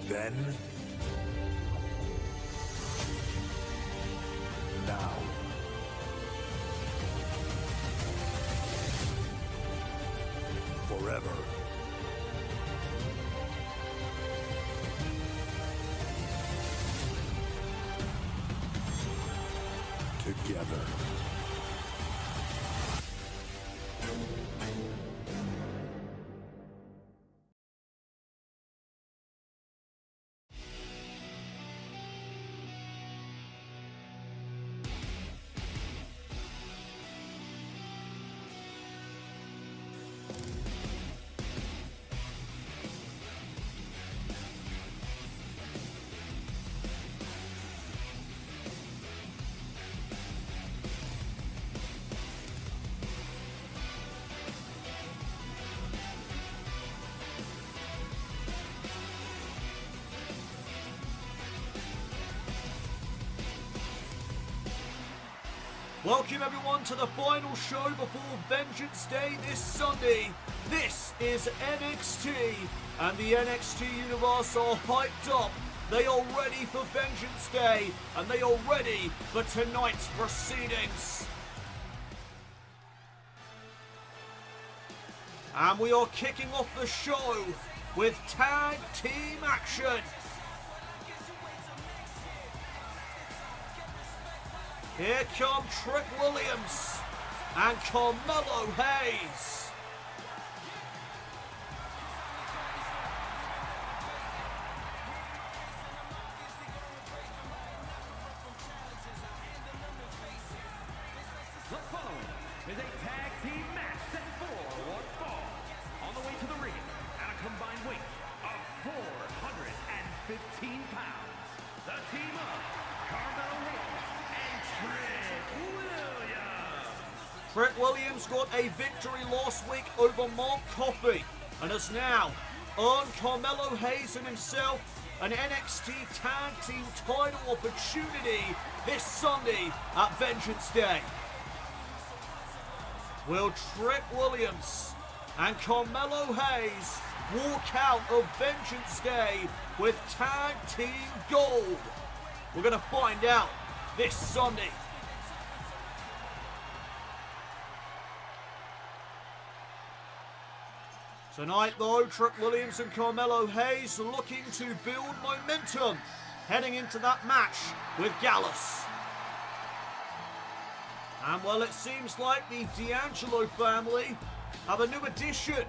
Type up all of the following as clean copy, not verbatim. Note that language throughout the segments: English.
Then, now, forever. Together. Welcome everyone to the final show before Vengeance Day this Sunday. This is NXT, and the NXT Universe are hyped up. They are ready for Vengeance Day, and they are ready for tonight's proceedings. And we are kicking off the show with tag team action. Here come Trick Williams and Carmelo Hayes. The following is a tag team match set for one fall. On the way to the ring at a combined weight of 415 pounds. The team of Carmelo Hayes and Trick Williams got a victory last week over Mark Coffey and has now earned Carmelo Hayes and himself an NXT Tag Team title opportunity this Sunday at Vengeance Day. Will Trick Williams and Carmelo Hayes walk out of Vengeance Day with Tag Team Gold? We're going to find out this Sunday. Tonight though, Trick Williams and Carmelo Hayes looking to build momentum heading into that match with Gallus. And well, it seems like the D'Angelo family have a new addition.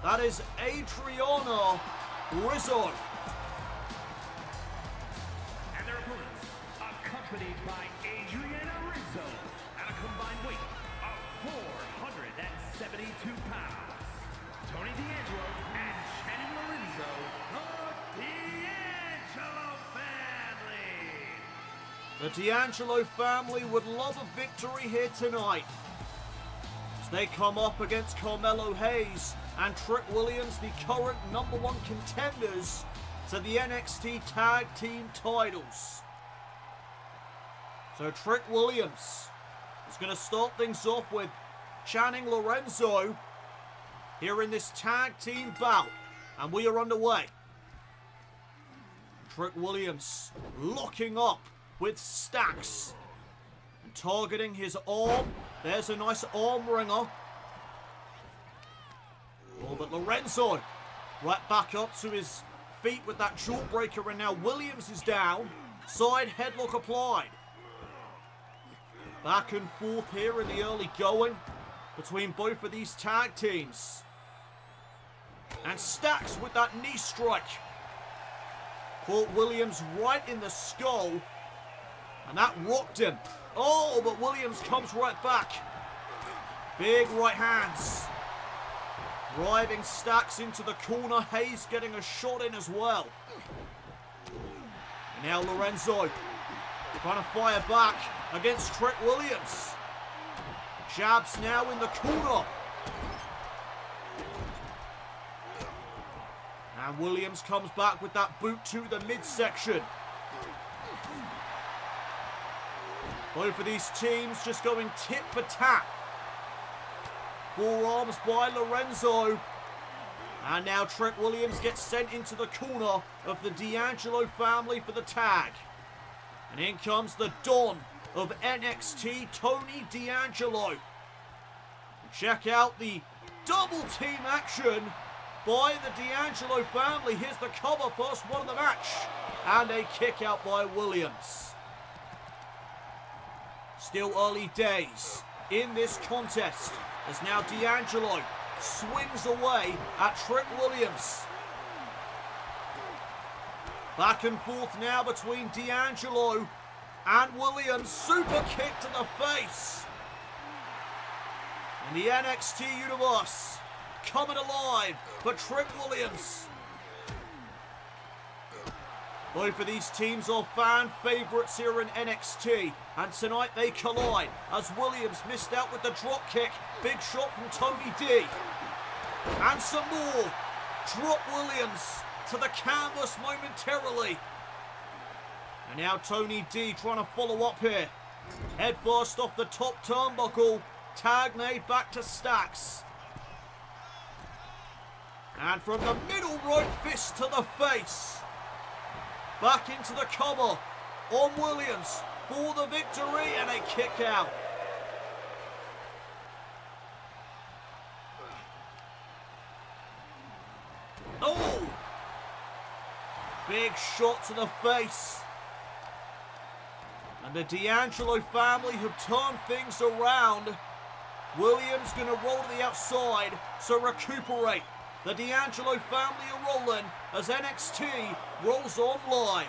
That is Adriana, Rizzo. And their opponents, accompanied by Adriana Rizzo at a combined weight of 472 pounds. Tony D'Angelo and Shannon Lorenzo, the D'Angelo family. The D'Angelo family would love a victory here tonight as they come up against Carmelo Hayes and Trick Williams, the current #1 contenders to the NXT Tag Team titles. So Trick Williams is going to start things off with Channing Lorenzo here in this tag team bout, and we are underway. Trick Williams locking up with Stacks and targeting his arm. There's a nice arm wringer. Oh, but Lorenzo right back up to his feet with that jawbreaker, and now Williams is down. Side headlock applied. Back and forth here in the early going between both of these tag teams. And Stacks with that knee strike. Caught Williams right in the skull. And that rocked him. Oh, but Williams comes right back. Big right hands. Driving Stacks into the corner. Hayes getting a shot in as well. And now Lorenzo trying to fire back against Trick Williams. Jabs now in the corner. And Williams comes back with that boot to the midsection. Both of these teams just going tit for tat. Forearms by Lorenzo. And now Trent Williams gets sent into the corner of the D'Angelo family for the tag. And in comes the Don of NXT, Tony D'Angelo. Check out the double team action by the D'Angelo family. Here's the cover, first one of the match. And a kick out by Williams. Still early days in this contest as now D'Angelo swings away at Trent Williams. Back and forth now between D'Angelo and Williams. Super kick to the face. In the NXT universe, coming alive for Trent Williams. Both of these teams are fan favourites here in NXT, and tonight they collide as Williams missed out with the drop kick. Big shot from Tony D. And some more. Drop Williams to the canvas momentarily. And now Tony D trying to follow up here. Head first off the top turnbuckle. Tag made back to Stacks. And from the middle rope, fist to the face. Back into the cover on Williams for the victory and a kick out. Oh! Big shot to the face. And the D'Angelo family have turned things around. Williams going to roll to the outside, so recuperate. The D'Angelo family are rolling as NXT rolls on live.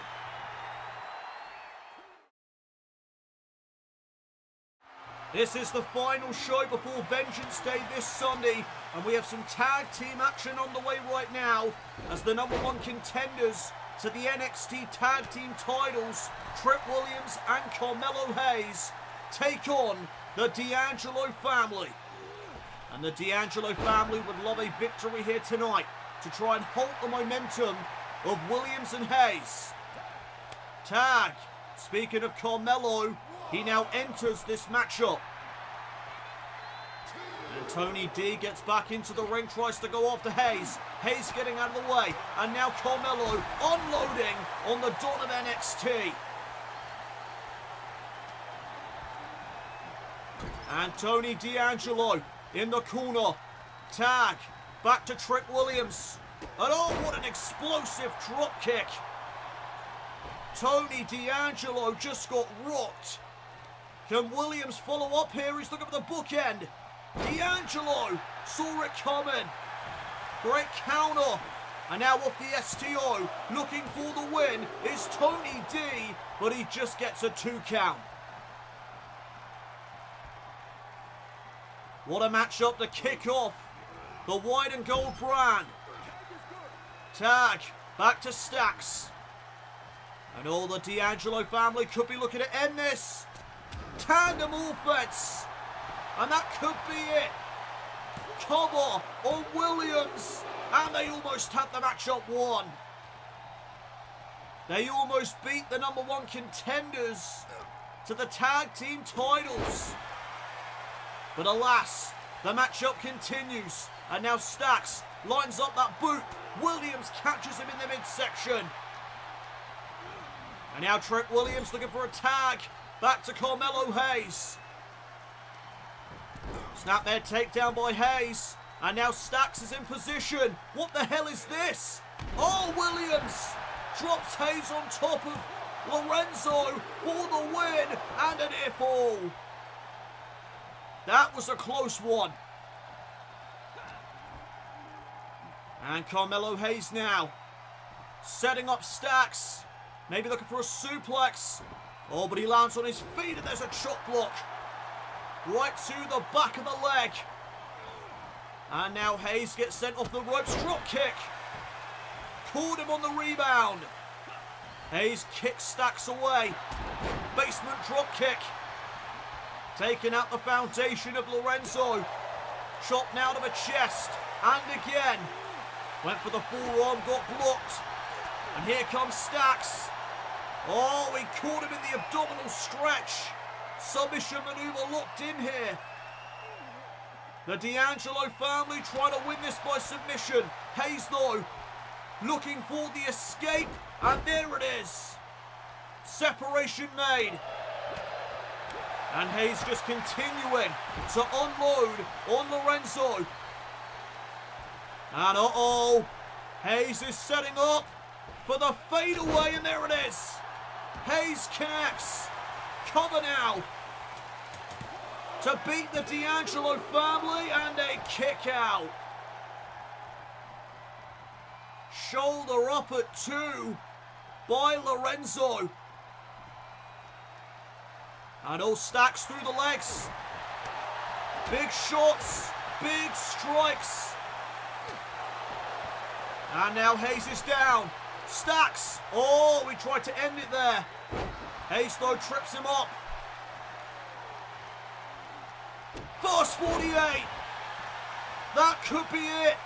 This is the final show before Vengeance Day this Sunday, and we have some tag team action on the way right now as the #1 contenders to the NXT tag team titles, Trent Williams and Carmelo Hayes, take on the D'Angelo family. And the D'Angelo family would love a victory here tonight to try and halt the momentum of Williams and Hayes. Tag. Speaking of Carmelo, he now enters this matchup. And Tony D gets back into the ring, tries to go after Hayes. Hayes getting out of the way. And now Carmelo unloading on the Don of NXT. And Tony D'Angelo in the corner. Tag. Back to Trent Williams. And oh, what an explosive drop kick. Tony D'Angelo just got rocked. Can Williams follow up here? He's looking for the bookend. D'Angelo saw it coming. Great counter. And now off the STO, looking for the win, is Tony D. But he just gets a 2 count. What a matchup to kick off the white and gold brand. Tag, back to Stacks. And all the D'Angelo family could be looking to end this. Tandem offense. And that could be it. Cover on Williams. And they almost had the matchup won. They almost beat the #1 contenders to the tag team titles. But alas, the matchup continues. And now Stacks lines up that boot. Williams catches him in the midsection. And now Trent Williams looking for a tag. Back to Carmelo Hayes. Snap there, takedown by Hayes. And now Stacks is in position. What the hell is this? Oh, Williams drops Hayes on top of Lorenzo for the win and an near fall. That was a close one. And Carmelo Hayes now setting up Stacks. Maybe looking for a suplex. Oh, but he lands on his feet and there's a chop block. Right to the back of the leg. And now Hayes gets sent off the ropes. Drop kick. Caught him on the rebound. Hayes kicks Stacks away. Basement drop kick. Taking out the foundation of Lorenzo. Chop now to the chest. And again. Went for the forearm, got blocked. And here comes Stacks. Oh, he caught him in the abdominal stretch. Submission maneuver locked in here. The D'Angelo family trying to win this by submission. Hayes, though, looking for the escape, and there it is. Separation made. And Hayes just continuing to unload on Lorenzo. And uh-oh, Hayes is setting up for the fadeaway, and there it is. Hayes connects. Cover now to beat the D'Angelo family, and a kick out. Shoulder up at 2 by Lorenzo. And all stacks through the legs. Big shots, big strikes. And now Hayes is down. Stacks. Oh, we tried to end it there. Hayes, though, trips him up. Fast 48. That could be it.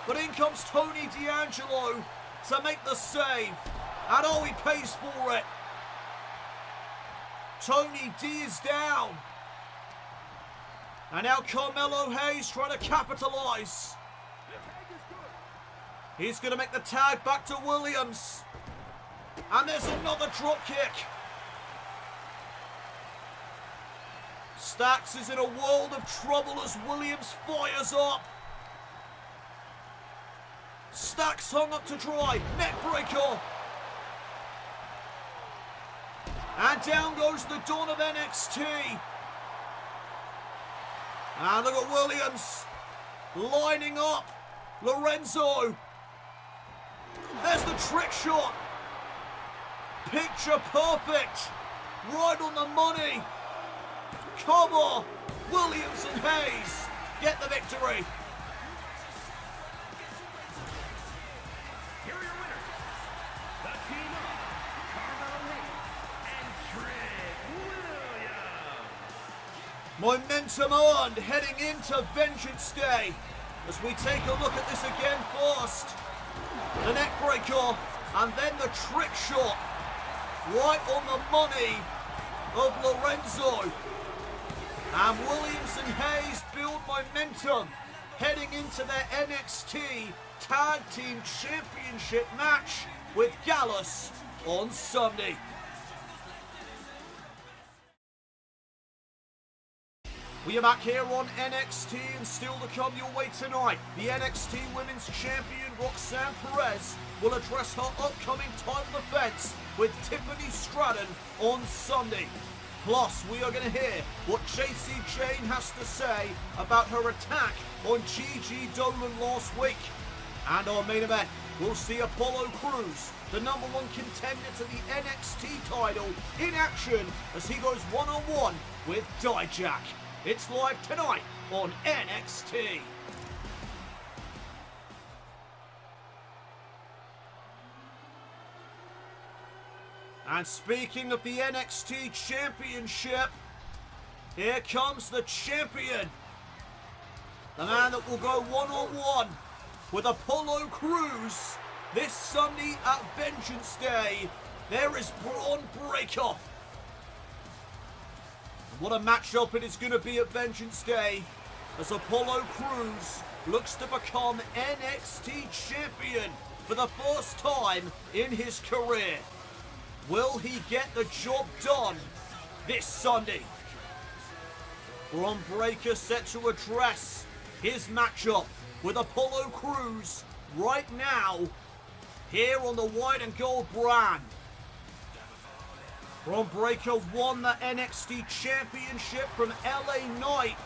But in comes Tony D'Angelo to make the save. And oh, he pays for it. Tony D is down. And now Carmelo Hayes trying to capitalize. He's going to make the tag back to Williams. And there's another drop kick. Stacks is in a world of trouble as Williams fires up. Stacks hung up to dry. Neckbreaker. And down goes the Dawn of NXT. And look at Williams lining up Lorenzo. There's the trick shot. Picture perfect. Right on the money. Cover. Williams and Hayes get the victory. Here are your winners, the team of Carmelo Hayes and Trick Williams. Momentum earned heading into Vengeance Day. As we take a look at this again first. The neck breaker and then the trick shot. Right on the money of Lorenzo. And Williams and Hayes build momentum heading into their NXT Tag Team Championship match with Gallus on Sunday. We are back here on NXT, and still to come your way tonight, the NXT Women's Champion Roxanne Perez will address her upcoming title defense with Tiffany Stratton on Sunday. Plus, we are going to hear what Jacy Jayne has to say about her attack on Gigi Dolin last week. And our main event, we'll see Apollo Crews, the #1 contender to the NXT title, in action as he goes one-on-one with Dijak. It's live tonight on NXT. And speaking of the NXT Championship, here comes the champion. The man that will go one-on-one with Apollo Crews this Sunday at Vengeance Day. There is Bron Breakker. What a matchup it is going to be at Vengeance Day as Apollo Crews looks to become NXT champion for the first time in his career. Will he get the job done this Sunday? Bron Breakker set to address his matchup with Apollo Crews right now here on the white and gold brand. Bron Breakker won the NXT Championship from LA Knight,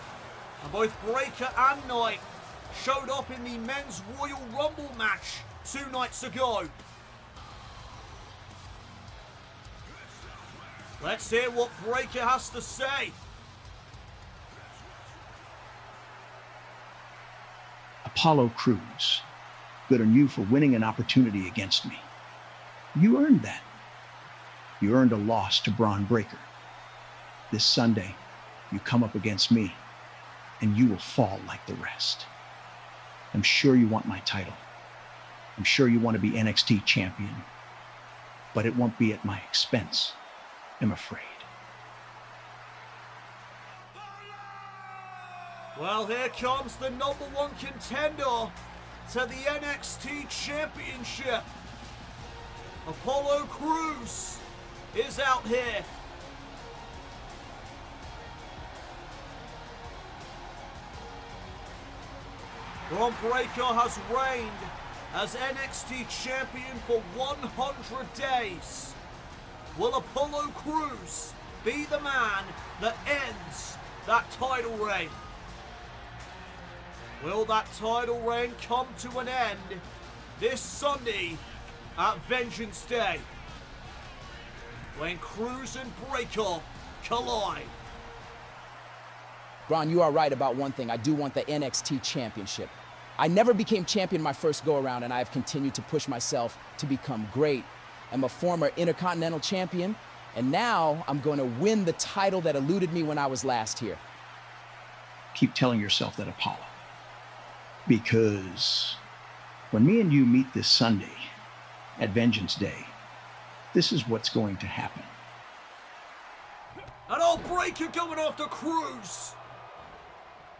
and both Breakker and Knight showed up in the Men's Royal Rumble match 2 nights ago. Let's hear what Breakker has to say. Apollo Crews, good on you for winning an opportunity against me. You earned that. You earned a loss to Bron Breakker. This Sunday, you come up against me, and you will fall like the rest. I'm sure you want my title. I'm sure you want to be NXT champion, but it won't be at my expense, I'm afraid. Well, here comes the #1 contender to the NXT Championship. Apollo Crews is out here. Bron Breakker has reigned as NXT champion for 100 days. Will Apollo Crews be the man that ends that title reign? Will that title reign come to an end this Sunday at Vengeance Day, when Crews and Breakker collide? Bron, you are right about one thing. I do want the NXT championship. I never became champion my first go-around, and I have continued to push myself to become great. I'm a former Intercontinental champion, and now I'm going to win the title that eluded me when I was last here. Keep telling yourself that, Apollo. Because when me and you meet this Sunday at Vengeance Day, this is what's going to happen. And old Breakker going after Crews.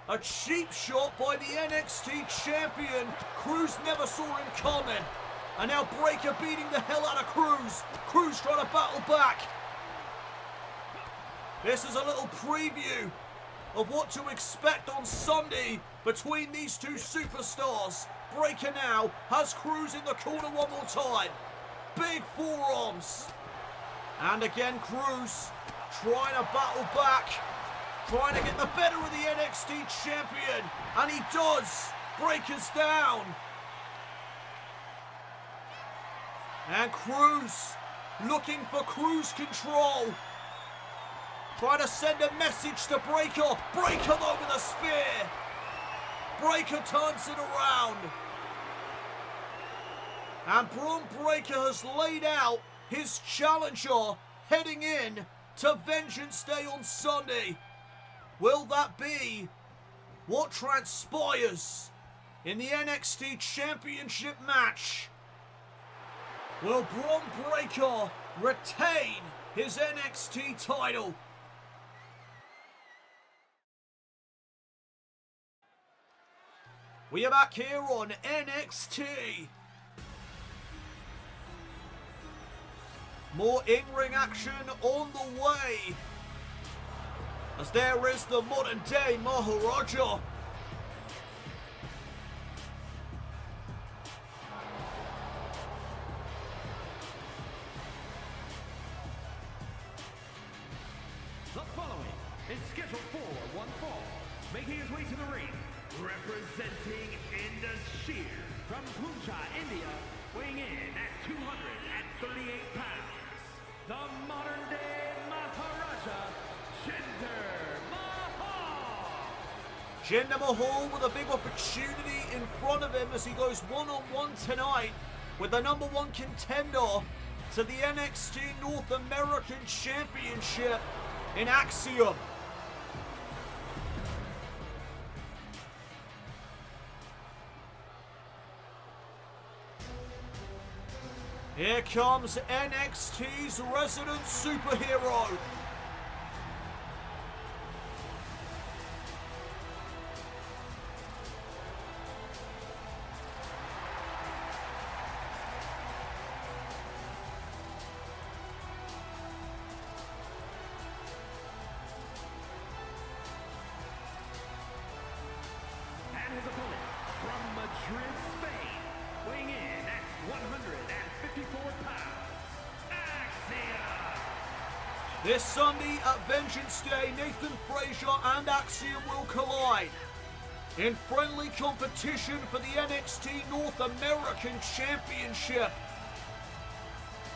A cheap shot by the NXT champion. Crews never saw him coming. And now Breakker beating the hell out of Crews. Crews trying to battle back. This is a little preview of what to expect on Sunday between these two superstars. Breakker now has Crews in the corner one more time. Big forearms. And again Crews trying to battle back. Trying to get the better of the NXT champion. And he does. Breakker's down. And Crews looking for cruise control. Trying to send a message to Breakker. Breakker though with a spear. Breakker turns it around. And Bron Breakker has laid out his challenger heading in to Vengeance Day on Sunday. Will that be what transpires in the NXT Championship match? Will Bron Breakker retain his NXT title? We are back here on NXT. More in-ring action on the way, as there is the modern day Maharaja. The following is scheduled for one fall, making his way to the ring, representing Indi from Punjab, India, weighing in at 238 pounds. The modern day Maharaja, Jinder Mahal. Jinder Mahal with a big opportunity in front of him as he goes one-on-one tonight with the #1 contender to the NXT North American Championship in A.G.E. Here comes NXT's resident superhero. And his opponent from Madrid, Spain, weighing in at 154 pounds, A.G.E. This Sunday at Vengeance Day, Nathan Frazier and A.G.E. will collide in friendly competition for the NXT North American Championship.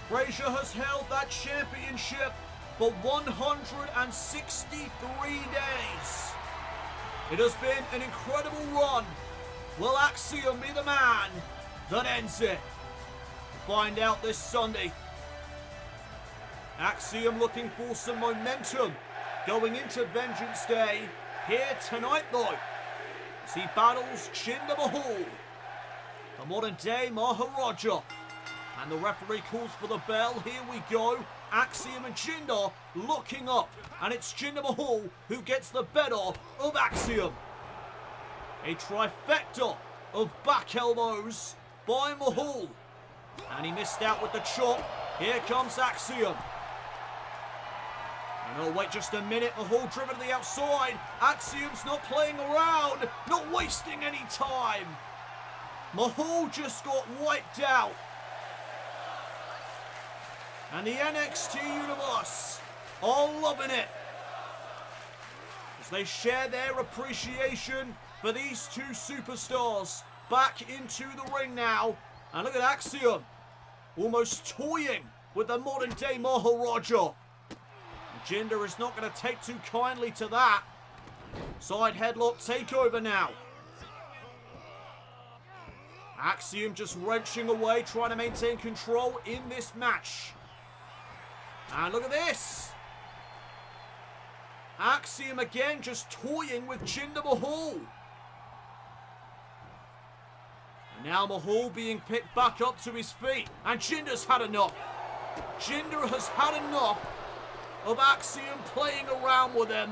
Frazier has held that championship for 163 days. It has been an incredible run. Will A.G.E. be the man that ends it? Find out this Sunday. A.G.E. looking for some momentum going into Vengeance Day here tonight though, as he battles Jinder Mahal, the modern day Maharaja. And the referee calls for the bell. Here we go. A.G.E. and Jinder locking up, and it's Jinder Mahal who gets the better of A.G.E. A trifecta of back elbows by Mahal. And he missed out with the chop. Here comes A.G.E. And oh, wait just a minute. Mahal driven to the outside. A.G.E's not playing around. Not wasting any time. Mahal just got wiped out. And the NXT universe are loving it as they share their appreciation for these two superstars. Back into the ring now. And look at A.G.E. almost toying with the modern day Maharaja. And Jinder is not going to take too kindly to that. Side headlock takeover now. A.G.E. just wrenching away, trying to maintain control in this match. And look at this. A.G.E. again just toying with Jinder Mahal. And now Mahal being picked back up to his feet. And Jinder's had enough. Jinder has had enough of A.G.E. playing around with him.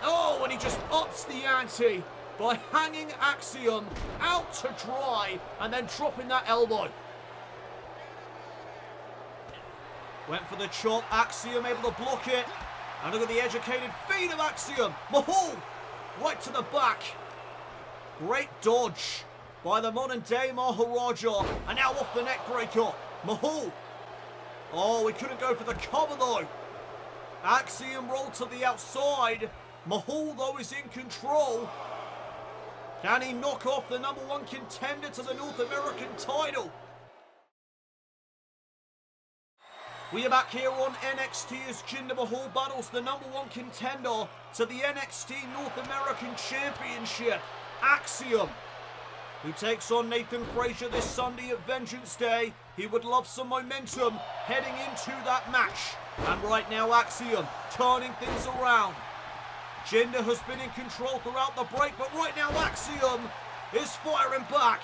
Oh, and he just ups the ante by hanging A.G.E. out to dry and then dropping that elbow. Went for the chop. A.G.E. able to block it. And look at the educated feet of A.G.E. Mahal right to the back. Great dodge by the modern day Maharaja. And now off the neck breaker. Mahal. Oh, he couldn't go for the cover though. A.G.E. rolled to the outside. Mahal though is in control. Can he knock off the #1 contender to the North American title? We are back here on NXT as Jinder Mahal battles the #1 contender to the NXT North American Championship, A.G.E., who takes on Nathan Frazier this Sunday at Vengeance Day. He would love some momentum heading into that match. And right now A.G.E. turning things around. Jinder has been in control throughout the break, but right now A.G.E. is firing back.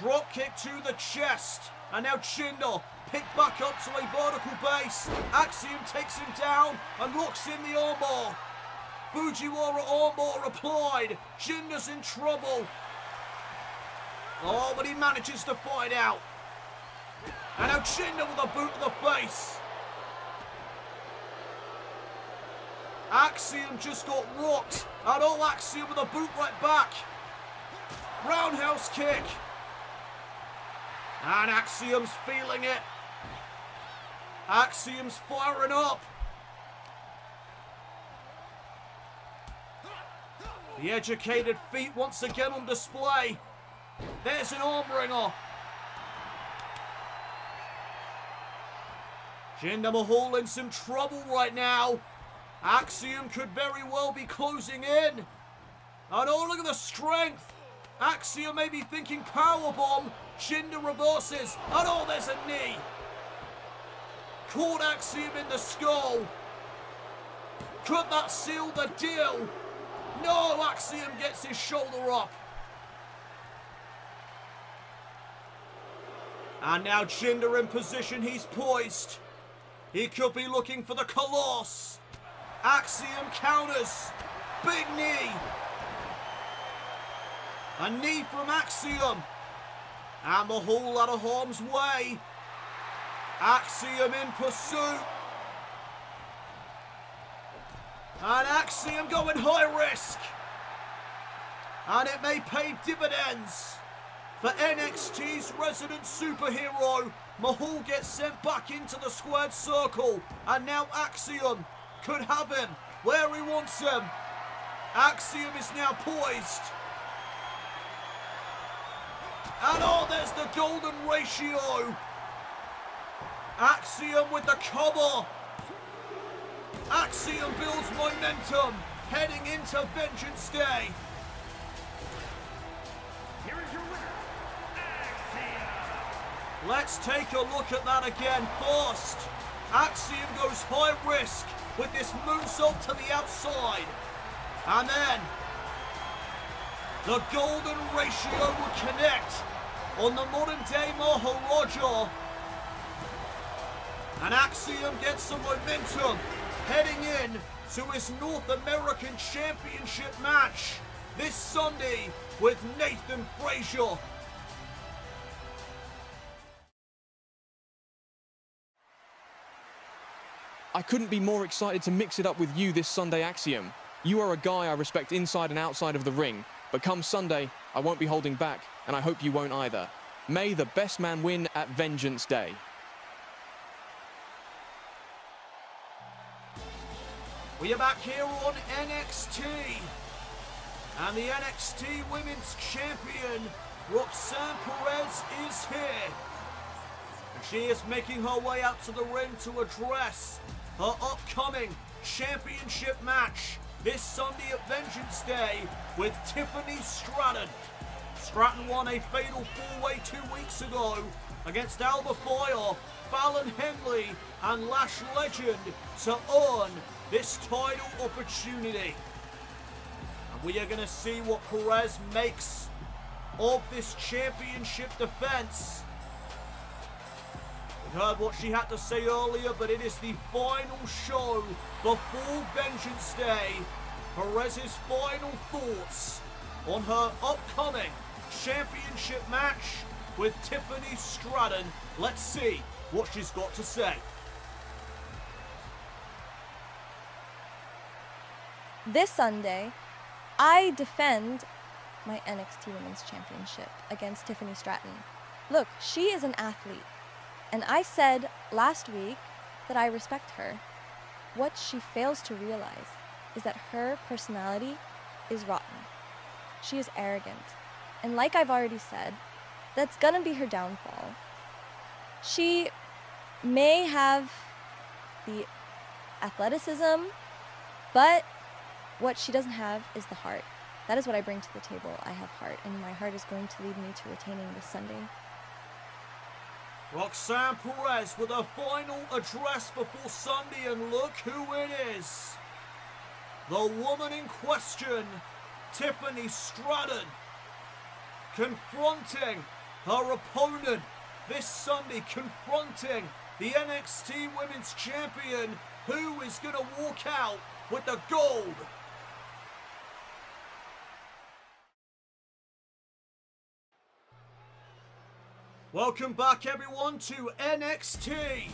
Drop kick to the chest. And now Jinder picked back up to a vertical base. A.G.E. takes him down and locks in the armbar. Fujiwara armbar applied. Jinder's in trouble. Oh, but he manages to fight out. And now Jinder with a boot to the face. A.G.E. just got rocked. And oh, A.G.E. with a boot right back. Roundhouse kick. And A.G.E.'s feeling it. A.G.E.'s firing up. The educated feet once again on display. There's an arm wringer. Jinder Mahal in some trouble right now. A.G.E. could very well be closing in. And oh, look at the strength. A.G.E. may be thinking powerbomb. Jinder reverses. And oh, there's a knee. Caught A.G.E. in the skull. Could that seal the deal? No, A.G.E. gets his shoulder up. And now Jinder in position. He's poised. He could be looking for the Colossus. A.G.E. counters. Big knee. A knee from A.G.E. And Mahal out of harm's way. A.G.E. in pursuit. And A.G.E. going high risk. And it may pay dividends for NXT's resident superhero. Mahal gets sent back into the squared circle. And now A.G.E. could have him where he wants him. A.G.E. is now poised. And oh, there's the golden ratio. A.G.E. with the cover. A.G.E. builds momentum heading into Vengeance Day. Here is your winner, A.G.E. Let's take a look at that again. First, A.G.E. goes high risk with this moonsault to the outside. And then the golden ratio will connect on the modern day Maharaja. And A.G.E. gets some momentum heading in to his North American Championship match this Sunday with Nathan Frazier. I couldn't be more excited to mix it up with you this Sunday, Axiom. You are a guy I respect inside and outside of the ring, but come Sunday, I won't be holding back, and I hope you won't either. May the best man win at Vengeance Day. We are back here on NXT, and the NXT Women's Champion, Roxanne Perez, is here. And she is making her way out to the ring to address her upcoming championship match this Sunday at Vengeance Day with Tiffany Stratton. Stratton won a fatal four-way 2 weeks ago against Alba Fire, Fallon Henley and Lash Legend to earn this title opportunity. And we are going to see what Perez makes of this championship defense. We heard what she had to say earlier, but it is the final show before Vengeance Day. Perez's final thoughts on her upcoming championship match with Tiffany Stratton. Let's see what she's got to say. This Sunday, I defend my NXT Women's Championship against Tiffany Stratton. Look, she is an athlete. And I said last week that I respect her. What she fails to realize is that her personality is rotten. She is arrogant. And like I've already said, that's gonna be her downfall. She may have the athleticism, but what she doesn't have is the heart. That is what I bring to the table. I have heart, and my heart is going to lead me to retaining this Sunday. Roxanne Perez with her final address before Sunday, and look who it is. The woman in question, Tiffany Stratton, confronting her opponent this Sunday, confronting the NXT Women's Champion, who is going to walk out with the gold. Welcome back, everyone, to NXT.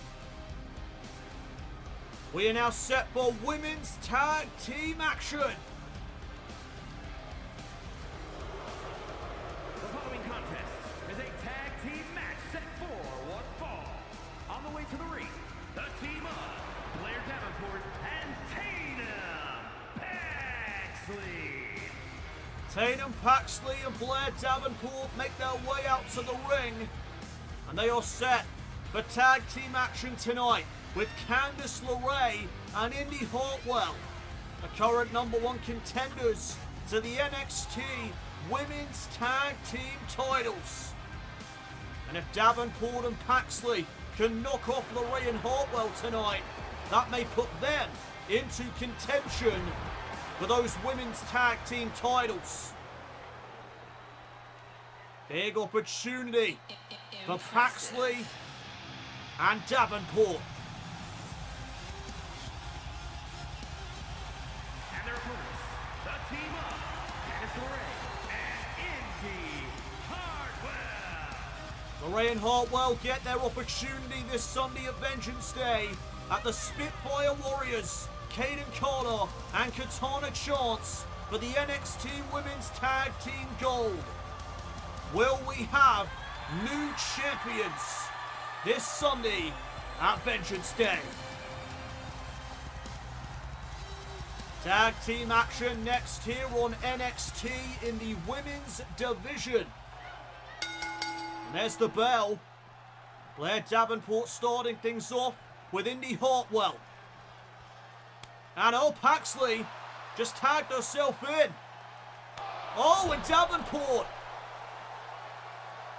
We are now set for women's tag team action. The following contest is a tag team match set for one fall. On the way to the ring, the team of Blair Davenport and Tatum Paxley. Tatum Paxley and Blair Davenport make their way out to the ring, and they are set for tag team action tonight with Candice LeRae and Indi Hartwell, the current #1 contenders to the NXT Women's Tag Team titles. And if Davenport and Paxley can knock off LeRae and Hartwell tonight, that may put them into contention for those women's tag team titles. Big opportunity for Paxley and Davenport. And their opponents, the team of Candice LeRae and Indi Hartwell. LeRae and Hartwell get their opportunity this Sunday at Vengeance Day at the Spitfire Warriors, Caden Carter and Katana Chance for the NXT Women's Tag Team Gold. Will we have new champions this Sunday at Vengeance Day? Tag team action next here on NXT in the women's division. And there's the bell. Blair Davenport starting things off with Indi Hartwell. And Paxley just tagged herself in. Oh, and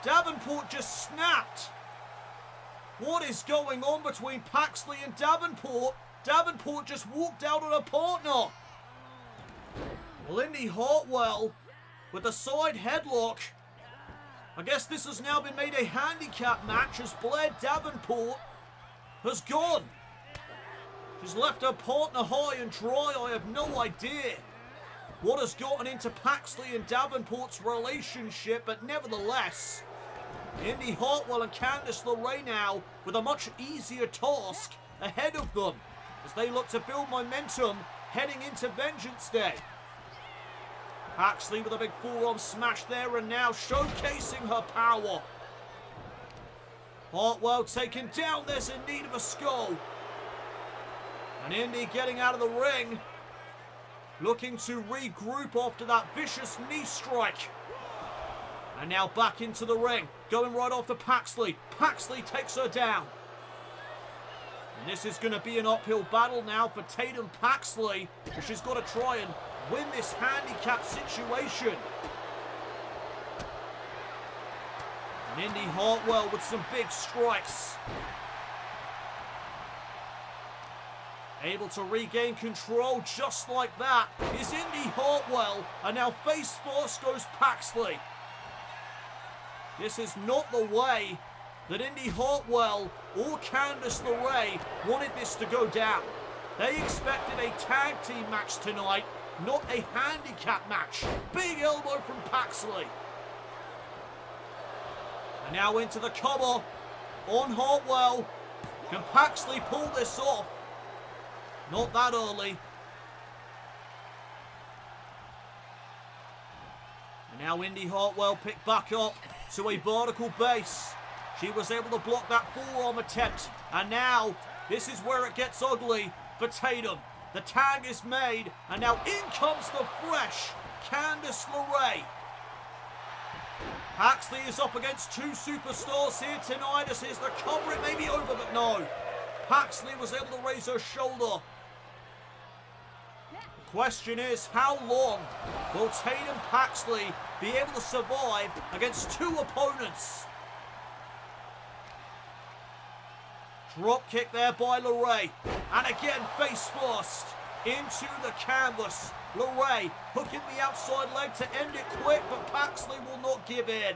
Davenport just snapped. What is going on between Paxley and Davenport? Davenport just walked out on her partner. Well, Indi Hartwell with the side headlock. I guess this has now been made a handicap match as Blair Davenport has gone. She's left her partner high and dry. I have no idea what has gotten into Paxley and Davenport's relationship, but nevertheless, Indi Hartwell and Candice LeRae now with a much easier task ahead of them as they look to build momentum heading into Vengeance Day. Paxley with a big forearm smash there and now showcasing her power. Hartwell taken down, there's in need of a skull. And Indi getting out of the ring, looking to regroup after that vicious knee strike. And now back into the ring, going right after Paxley. Paxley takes her down. And this is going to be an uphill battle now for Tatum Paxley, but she's got to try and win this handicap situation. And Indi Hartwell with some big strikes. Able to regain control just like that is Indi Hartwell, and now face first goes Paxley. This is not the way that Indi Hartwell or Candice LeRae wanted this to go down. They expected a tag team match tonight, not a handicap match. Big elbow from Paxley. And now into the cover on Hartwell. Can Paxley pull this off? Not that early. And now Indi Hartwell picked back up to a vertical base. She was able to block that forearm attempt. And now this is where it gets ugly for Tatum. The tag is made, and now in comes the fresh Candice LeRae. Paxley is up against two superstars here tonight. As here's the cover, it may be over, but no. Paxley was able to raise her shoulder. The question is, how long will Tatum Paxley be able to survive against two opponents? Drop kick there by LeRae. And again, face first into the canvas. LeRae hooking the outside leg to end it quick, but Paxley will not give in.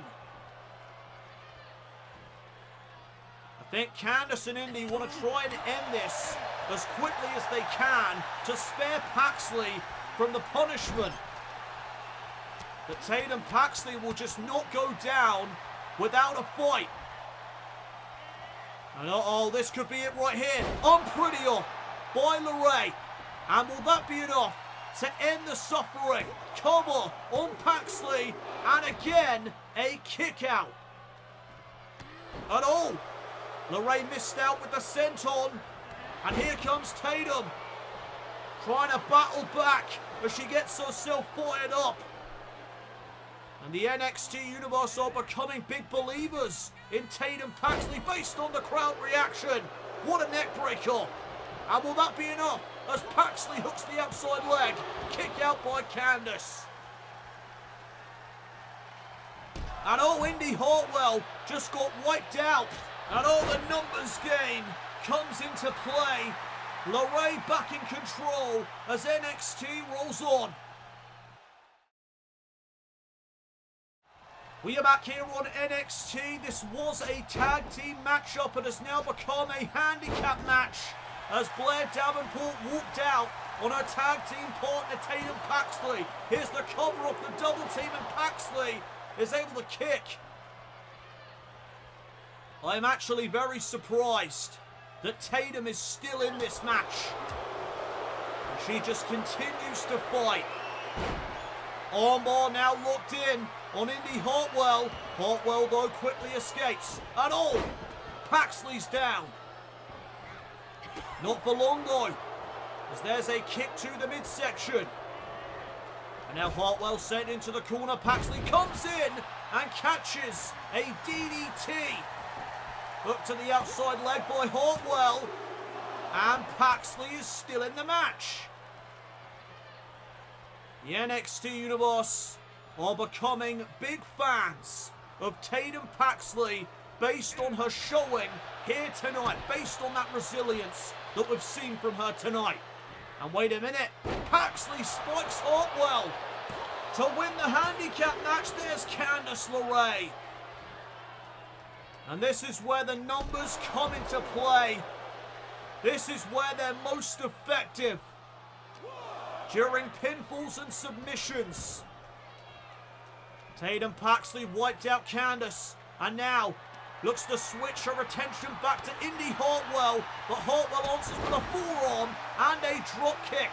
I think Candice and Indi want to try and end this as quickly as they can to spare Paxley from the punishment. But Tatum Paxley will just not go down without a fight. And uh-oh, this could be it right here. Unprettier by LeRae. And will that be enough to end the suffering? Cover on Paxley. And again, a kick out. And oh, LeRae missed out with the senton. And here comes Tatum, trying to battle back as she gets herself fired up. And the NXT Universe are becoming big believers in Tatum Paxley based on the crowd reaction. What a neck breaker. And will that be enough as Paxley hooks the outside leg? Kick out by Candice. And oh, Indi Hartwell just got wiped out. And oh, the numbers game comes into play. LeRae back in control as NXT rolls on. We are back here on NXT. This was a tag team matchup and has now become a handicap match as Blair Davenport walked out on her tag team partner Tatum Paxley. Here's the cover of the double team and Paxley is able to kick. I'm actually very surprised that Tatum is still in this match. She just continues to fight. Armbar now locked in on Indi Hartwell. Hartwell, though, quickly escapes. And oh, Paxley's down. Not for long, though, as there's a kick to the midsection. And now Hartwell sent into the corner. Paxley comes in and catches a DDT. Hook to the outside leg by Hartwell. And Paxley is still in the match. The NXT Universe are becoming big fans of Tatum Paxley based on her showing here tonight, based on that resilience that we've seen from her tonight. And wait a minute, Paxley spikes Hartwell to win the handicap match. There's Candice LeRae. And this is where the numbers come into play. This is where they're most effective. During pinfalls and submissions. Tatum Paxley wiped out Candice. And now looks to switch her attention back to Indi Hartwell. But Hartwell answers with a forearm and a drop kick.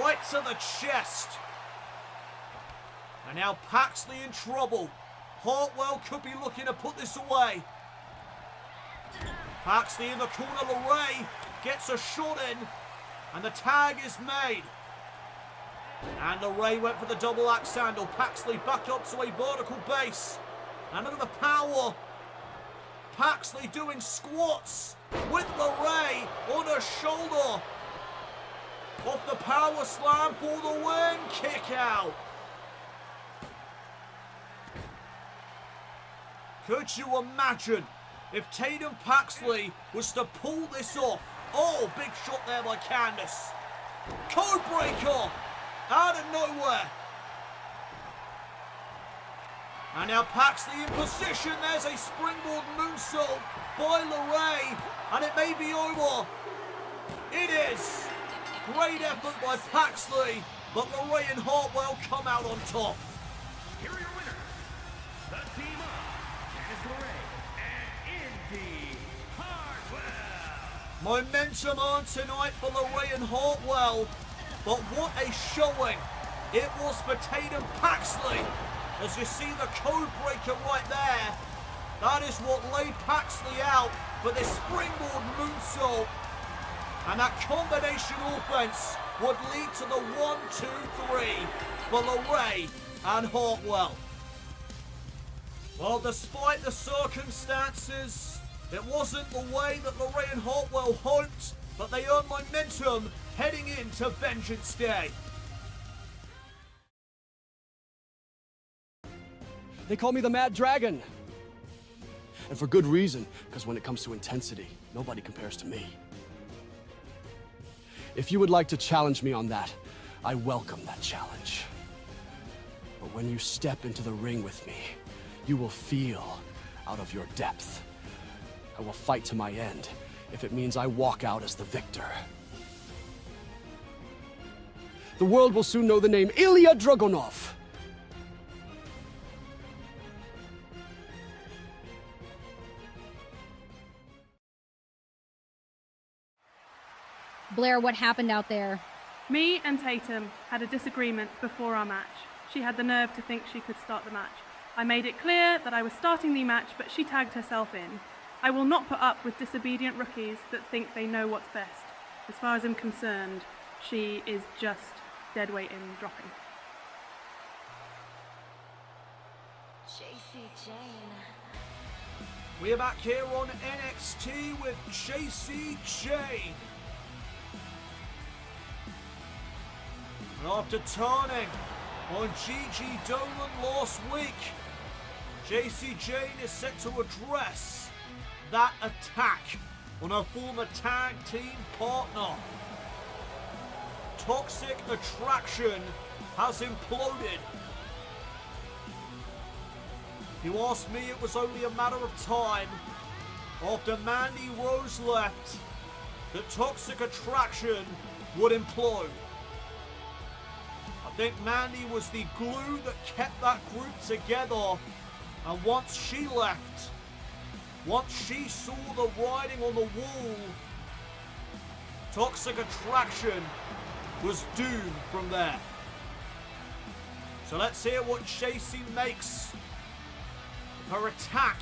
Right to the chest. And now Paxley in trouble. Hartwell could be looking to put this away. Paxley in the corner. LeRae gets a shot in. And the tag is made. And LeRae went for the double axe handle. Paxley back up to a vertical base. And look at the power. Paxley doing squats with LeRae on her shoulder. Off the power slam for the win. Kick out. Could you imagine if Tatum Paxley was to pull this off? Oh, big shot there by Candice. Code breaker out of nowhere. And now Paxley in position. There's a springboard moonsault by LeRae. And it may be over. It is. Great effort by Paxley. But LeRae and Hartwell come out on top. Here are your winners, the team of Candice LeRae and Indi Hartwell. Momentum on tonight for LeRae and Hartwell. But what a showing it was for Tatum Paxley. As you see the code breaker right there. That is what laid Paxley out for this springboard moonsault. And that combination offense would lead to the 1-2-3 for LeRae and Hartwell. Well, despite the circumstances, it wasn't the way that LeRae and Hartwell hoped, but they earned momentum heading into Vengeance Day. They call me the Mad Dragon. And for good reason, because when it comes to intensity, nobody compares to me. If you would like to challenge me on that, I welcome that challenge. But when you step into the ring with me, you will feel out of your depth. I will fight to my end if it means I walk out as the victor. The world will soon know the name Ilya Dragunov. Blair, what happened out there? Me and Tatum had a disagreement before our match. She had the nerve to think she could start the match. I made it clear that I was starting the match, but she tagged herself in. I will not put up with disobedient rookies that think they know what's best. As far as I'm concerned, she is just dead weight in dropping. Jacy Jayne. We are back here on NXT with Jacy Jayne. And after turning on Gigi Dolin last week, Jacy Jayne is set to address that attack on her former tag team partner. Toxic Attraction has imploded. If you ask me, it was only a matter of time after Mandy Rose left that Toxic Attraction would implode. I think Mandy was the glue that kept that group together, and once she left, once she saw the writing on the wall, Toxic Attraction was doomed from there. So let's hear what Jacy makes of her attack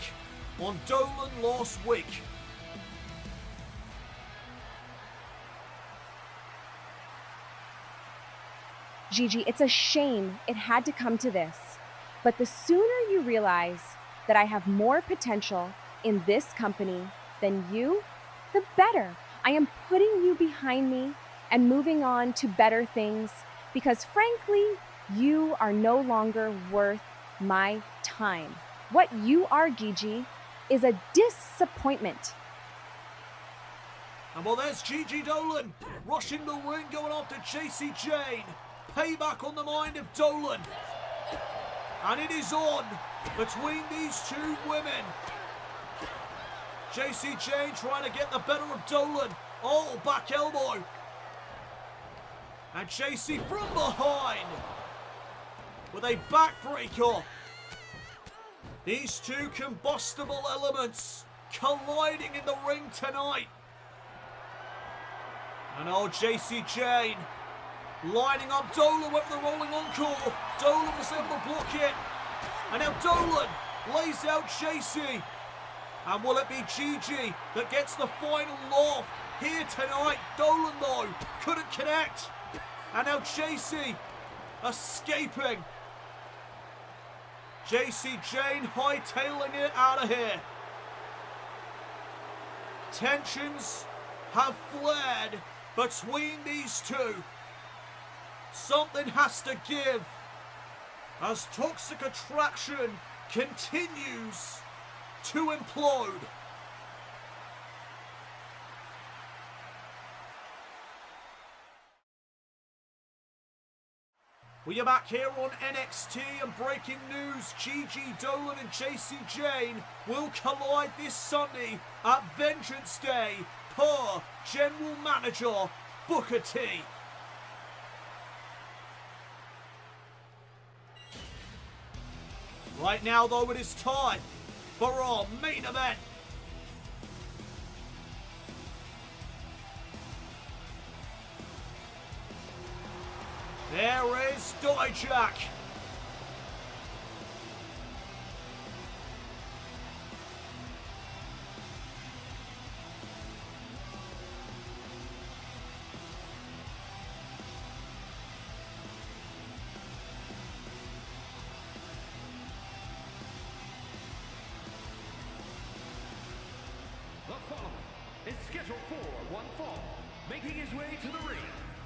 on Dolin last week. Gigi, it's a shame it had to come to this, but the sooner you realize that I have more potential in this company than you, the better. I am putting you behind me and moving on to better things because, frankly, you are no longer worth my time. What you are, Gigi, is a disappointment. And well, there's Gigi Dolin rushing the ring, going after Jacy Jayne. Payback on the mind of Dolin. And it is on between these two women. Jacy Jayne trying to get the better of Dolin. Oh, back elbow. And Jacy from behind with a backbreaker. These two combustible elements colliding in the ring tonight. And oh, Jacy Jayne lining up Dolin with the rolling encore. Dolin was able to block it. And now Dolin lays out Jacy. And will it be Gigi that gets the final laugh here tonight? Dolin, though, couldn't connect. And now Jacy escaping. Jacy Jayne hightailing it out of here. Tensions have flared between these two. Something has to give as Toxic Attraction continues to implode. We are back here on NXT, and breaking news, Gigi Dolin and Jacy Jayne will collide this Sunday at Vengeance Day per General Manager Booker T. Right now, though, it is time for our main event. There is Dijak. The following is scheduled for one fall, making his way to the ring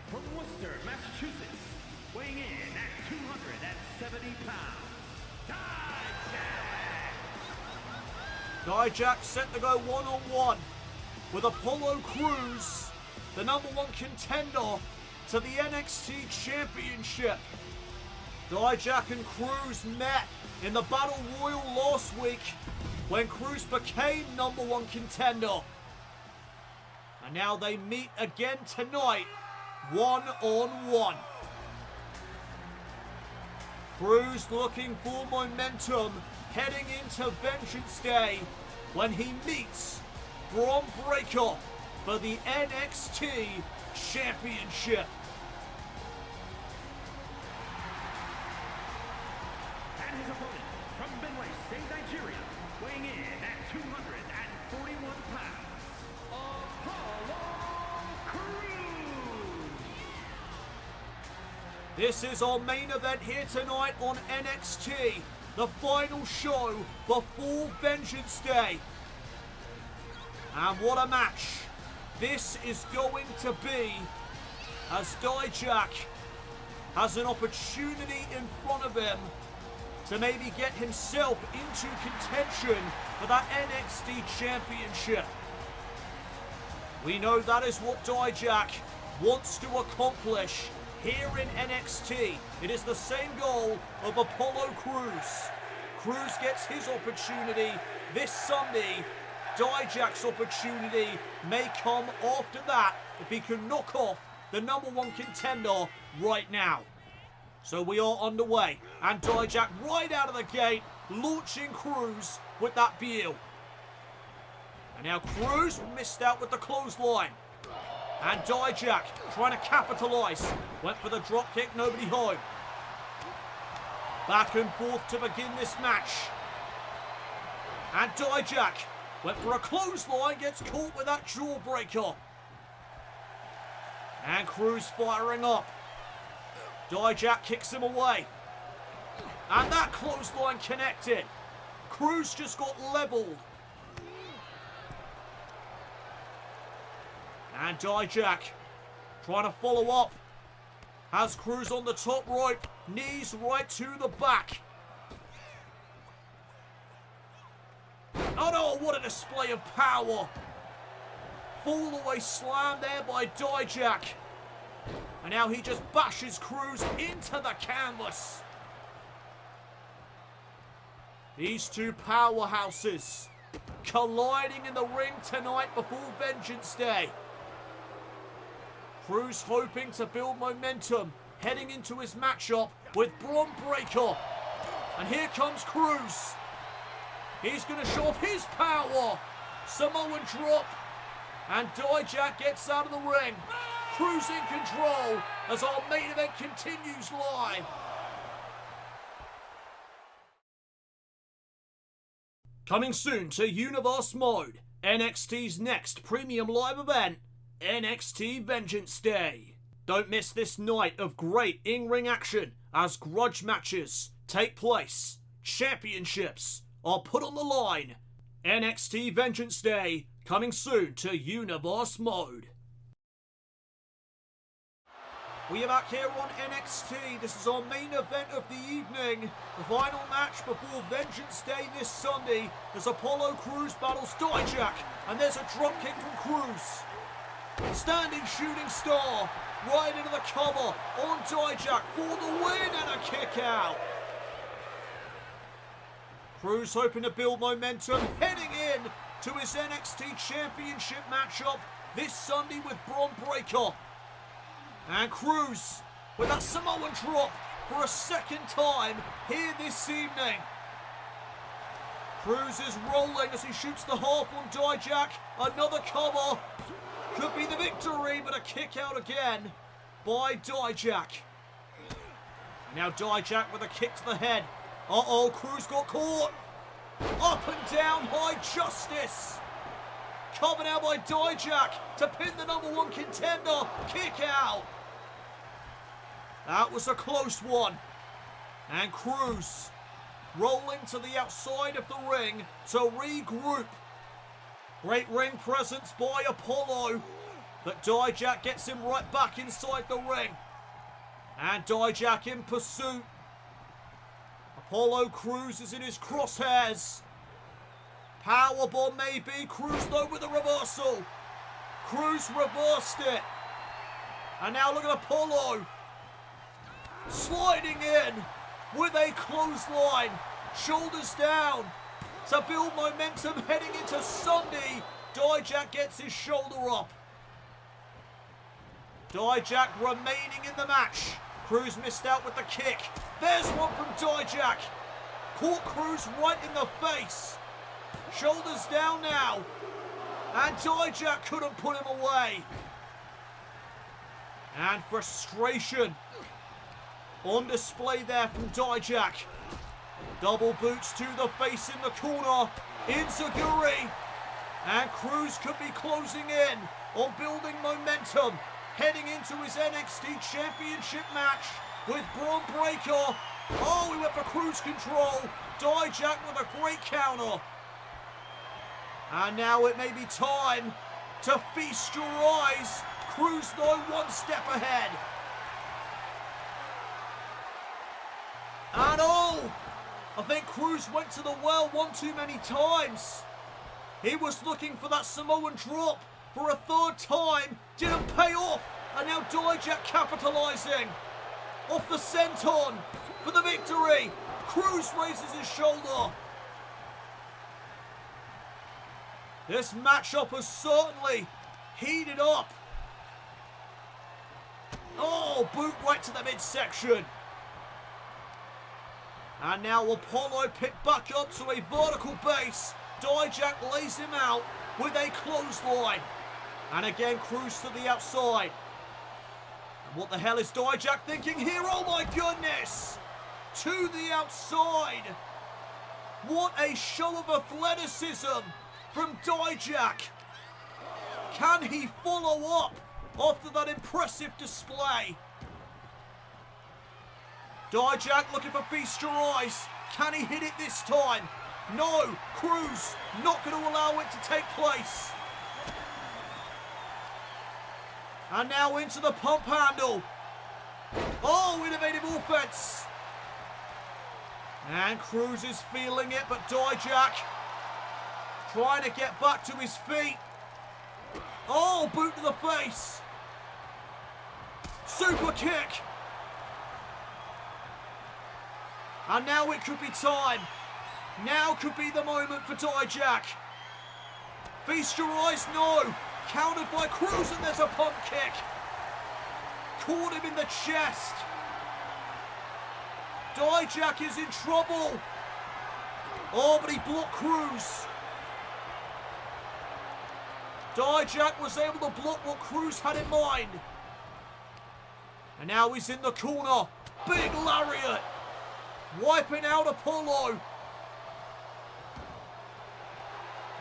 from Worcester, Massachusetts, weighing in at 270 pounds, Dijak! Dijak set to go one-on-one with Apollo Crews, the #1 contender to the NXT Championship. Dijak and Crews met in the Battle Royal last week when Crews became #1 contender. And now they meet again tonight, one-on-one. Crews looking for momentum heading into Vengeance Day when he meets Bron Breakker for the NXT Championship. And his opponent from Benue State, Nigeria, weighing in at 241 pounds, Apollo Crews! This is our main event here tonight on NXT, the final show before Vengeance Day. And what a match this is going to be, as Dijak has an opportunity in front of him to maybe get himself into contention for that NXT Championship. We know that is what Dijak wants to accomplish here in NXT. It is the same goal of Apollo Crews. Crews gets his opportunity this Sunday. Dijak's opportunity may come after that if he can knock off the #1 contender right now. So we are underway, and Dijak right out of the gate launching Crews with that heel. And now Crews missed out with the clothesline. And Dijak trying to capitalise. Went for the drop kick, nobody home. Back and forth to begin this match. And Dijak went for a clothesline, gets caught with that jawbreaker. And Crews firing up. Dijak kicks him away. And that clothesline connected. Crews just got levelled. And Dijak trying to follow up. Has Crews on the top rope. Knees right to the back. Oh no, what a display of power. Fall away slam there by Dijak. And now he just bashes Crews into the canvas. These two powerhouses colliding in the ring tonight before Vengeance Day. Crews hoping to build momentum, heading into his matchup with Bron Breakker. And here comes Crews. He's going to show off his power. Samoan drop. And Dijak gets out of the ring. Crews in control as our main event continues live. Coming soon to Universe Mode, NXT's next premium live event, NXT Vengeance Day. Don't miss this night of great in-ring action as grudge matches take place. Championships are put on the line. NXT Vengeance Day coming soon to Universe Mode. We are back here on NXT. This is our main event of the evening. The final match before Vengeance Day this Sunday as Apollo Crews battles Dijak. And there's a dropkick from Crews. Standing shooting star right into the cover on Dijak for the win and a kick out. Crews hoping to build momentum, heading in to his NXT Championship matchup this Sunday with Bron Breakker. And Crews with that Samoan drop for a second time here this evening. Crews is rolling as he shoots the half on Dijak. Another cover. Could be the victory, but a kick out again by Dijak. Now Dijak with a kick to the head. Uh-oh, Crews got caught. Up and down, high justice. Covered out by Dijak to pin the #1 contender. Kick out. That was a close one. And Crews rolling to the outside of the ring to regroup. Great ring presence by Apollo. But Dijak gets him right back inside the ring. And Dijak in pursuit. Apollo Crews is in his crosshairs. Powerbomb maybe. Crews though with a reversal. Crews reversed it. And now look at Apollo. Sliding in with a clothesline. Shoulders down to build momentum heading into Sunday. Dijak gets his shoulder up. Dijak remaining in the match. Crews missed out with the kick. There's one from Dijak. Caught Crews right in the face. Shoulders down now. And Dijak couldn't put him away. And frustration on display there from Dijak. Double boots to the face in the corner. Enziguri. And Crews could be closing in on building momentum. Heading into his NXT Championship match with Bron Breakker. Oh, he went for cruise control. Dijak with a great counter. And now it may be time to feast your eyes. Crews though one step ahead. And oh, I think Crews went to the well one too many times. He was looking for that Samoan drop for a third time. Didn't pay off. And now Dijak capitalizing off the senton for the victory. Crews raises his shoulder. This matchup has certainly heated up. Oh, boot right to the midsection. And now Apollo picked back up to a vertical base. Dijak lays him out with a clothesline. And again, Crews to the outside. And what the hell is Dijak thinking here? Oh my goodness! To the outside. What a show of athleticism from Dijak. Can he follow up after that impressive display? Dijak looking for feast your eyes. Can he hit it this time? No, Crews not going to allow it to take place. And now into the pump handle. Oh, innovative offense. And Crews is feeling it, but Dijak trying to get back to his feet. Oh, boot to the face. Super kick. And now it could be time Now could be the moment for Dijak. Feast your eyes, no. Countered by Crews, and there's a pump kick. Caught him in the chest. Dijak is in trouble. Oh, but he blocked Crews. Dijak was able to block what Crews had in mind. And now he's in the corner. Big lariat. Wiping out Apollo.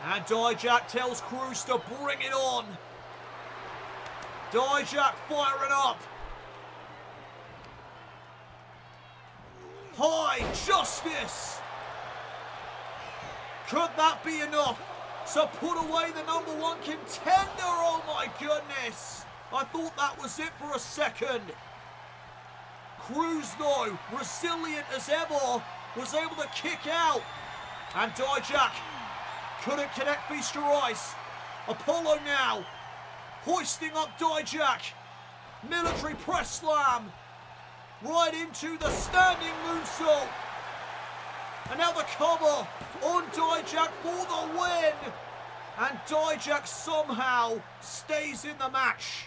And Dijak tells Crews to bring it on. Dijak firing up. High justice. Could that be enough to put away the #1 contender? Oh my goodness. I thought that was it for a second. Crews, though, resilient as ever, was able to kick out. And Dijak couldn't connect. Feast your eyes. Apollo now hoisting up Dijak. Military press slam. Right into the standing moonsault. And now the cover on Dijak for the win. And Dijak somehow stays in the match.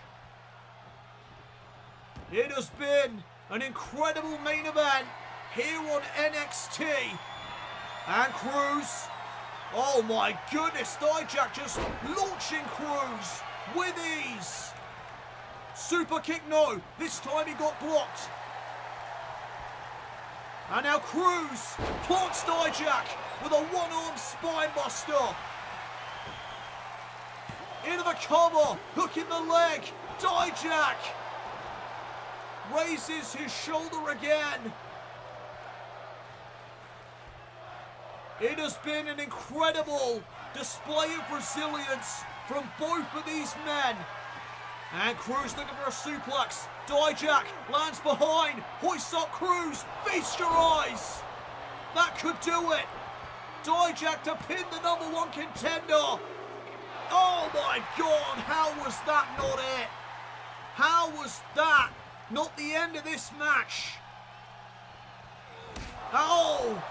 It has been an incredible main event here on NXT. And Crews, oh my goodness, Dijak just launching Crews with ease. Super kick, no. This time he got blocked. And now Crews plants Dijak with a one-arm spine buster. Into the cover, hook in the leg. Dijak raises his shoulder again. It has been an incredible display of resilience from both of these men. And Crews looking for a suplex. Dijak lands behind, hoists up Crews. Feast your eyes. That could do it. Dijak to pin the #1 contender. Oh my God, how was that not it? How was that not the end of this match? Oh!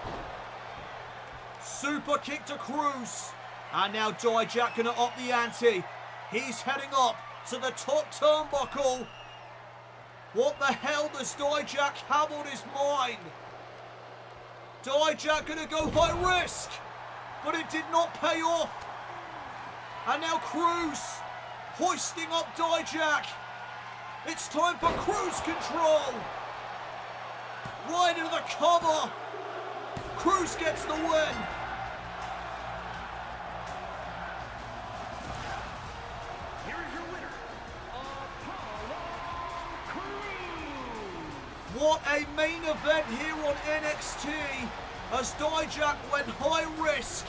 Super kick to Crews. And now Dijak gonna up the ante. He's heading up to the top turnbuckle. What the hell does Dijak have on his mind? Dijak gonna go high risk, but it did not pay off. And now Crews hoisting up Dijak. It's time for Crews control. Right into the cover. Crews gets the win. What a main event here on NXT as Dijak went high risk.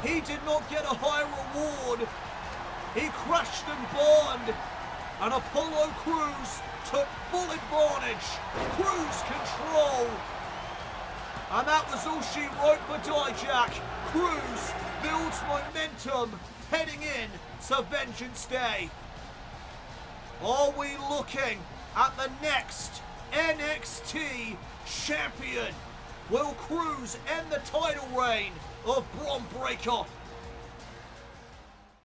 He did not get a high reward. He crashed and burned. And Apollo Crews took full advantage. Crews control. And that was all she wrote for Dijak. Crews builds momentum heading in to Vengeance Day. Are we looking at the next NXT champion? Will Crews end the title reign of Bron Breakker?